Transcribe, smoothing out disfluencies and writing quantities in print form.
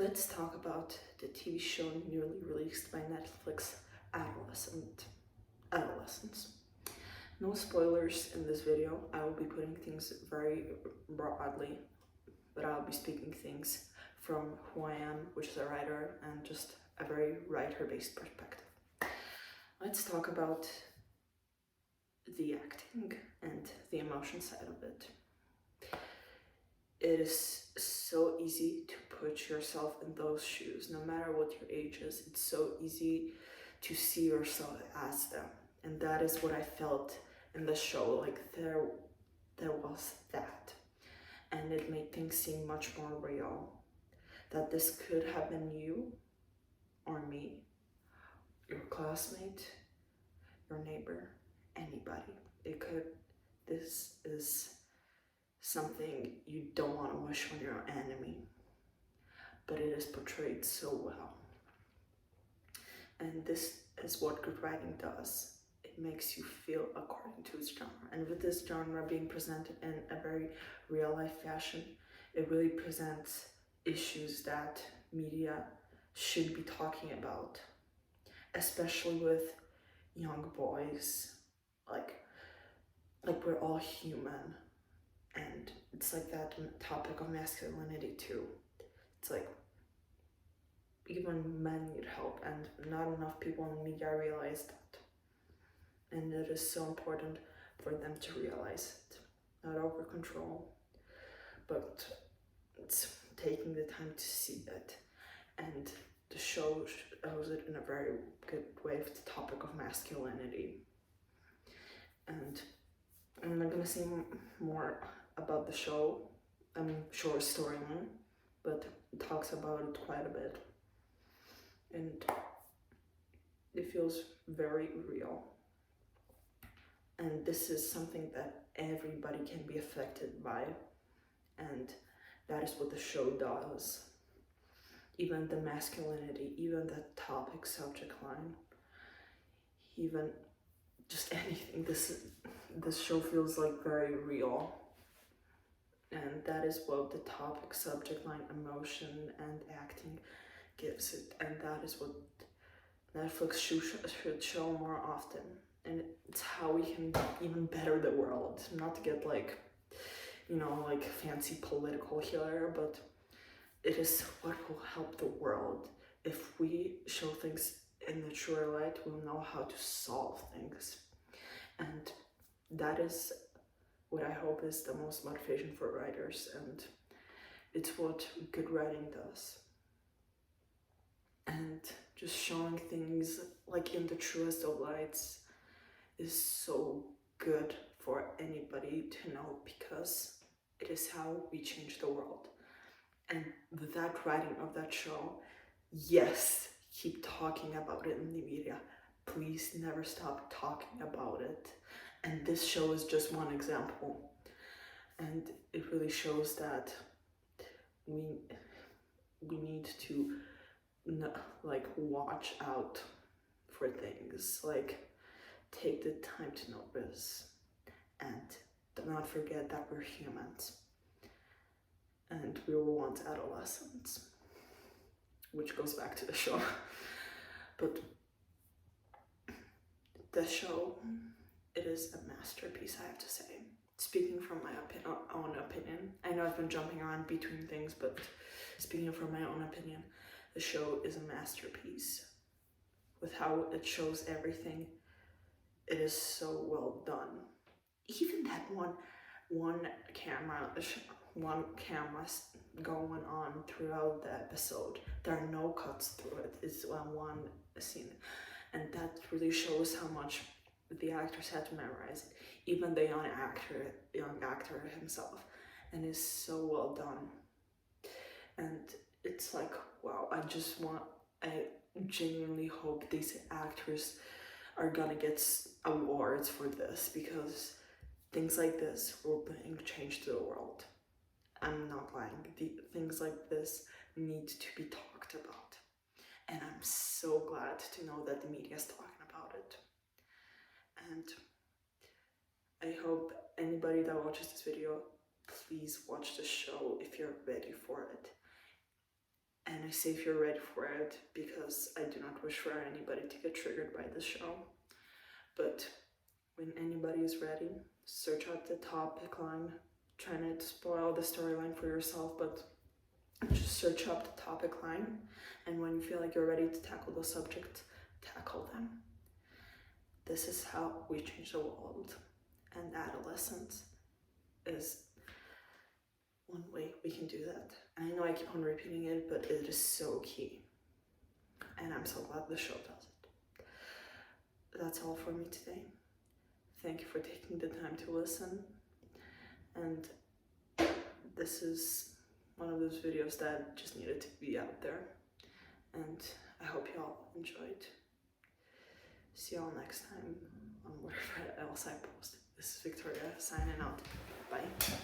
let's talk about the TV show newly released by Netflix, Adolescence. No spoilers in this video. I will be putting things very broadly, but I'll be speaking things from who I am, which is a writer, and just a very writer-based perspective. Let's talk about the acting and the emotion side of it. It is so easy to put yourself in those shoes, no matter what your age is. It's so easy to see yourself as them, and that is what I felt in the show. Like there was that, and it made things seem much more real. That this could have been you or me, your classmate, your neighbor, anybody. This is something you don't want to wish on your enemy, but it is portrayed so well. And this is what good writing does. It makes you feel according to its genre. And with this genre being presented in a very real life fashion, it really presents issues that media should be talking about, especially with young boys. Like we're all human, and it's like that topic of masculinity too. It's like even men need help, and not enough people in the media realize that. And it is so important for them to realize it. Not over control, but it's taking the time to see it. And the show shows it in a very good way with the topic of masculinity. And I'm not gonna say more about the show, short storyline, but it talks about it quite a bit. And it feels very real. And this is something that everybody can be affected by, and that is what the show does. Even the masculinity, even the topic subject line, even just anything. This show feels like very real, and that is what the topic subject line, emotion and acting gives it, and that is what Netflix should show more often. And it's how we can even better the world. Not to get like fancy political here, but it is what will help the world. If we show things in the truer light, we'll know how to solve things. And that is what I hope is the most motivation for writers, and it's what good writing does. And just showing things like in the truest of lights is so good for anybody to know, because it is how we change the world. And with that writing of that show, yes, keep talking about it in the media. Please never stop talking about it. And this show is just one example. And it really shows that we need to watch out for things, like take the time to notice, and do not forget that we're humans, and we were once adolescents, which goes back to the show. But the show, it is a masterpiece, I have to say. Speaking from my own opinion, I know I've been jumping around between things, but speaking from my own opinion, the show is a masterpiece. With how it shows everything, it is so well done. Even that one camera going on throughout the episode. There are no cuts through it. It's one scene, and that really shows how much the actors had to memorize it. Even the young actor himself, and it's so well done. And it's like, wow, I genuinely hope these actors are gonna get awards for this, because things like this will bring change to the world. I'm not lying. Things like this need to be talked about, and I'm so glad to know that the media is talking about it. And I hope anybody that watches this video, please watch the show if you're ready for it. And I say if you're ready for it because I do not wish for anybody to get triggered by this show. But when anybody is ready, search out the topic line. Try not to spoil the storyline for yourself, but just search up the topic line, and when you feel like you're ready to tackle the subject, tackle them. This is how we change the world, and adolescence is one way we can do that. And I know I keep on repeating it, but it is so key, and I'm so glad the show does it. That's all for me today. Thank you for taking the time to listen, and this is one of those videos that just needed to be out there, and I hope you all enjoyed. See you all next time on whatever else I post. This is Victoria signing out. Bye.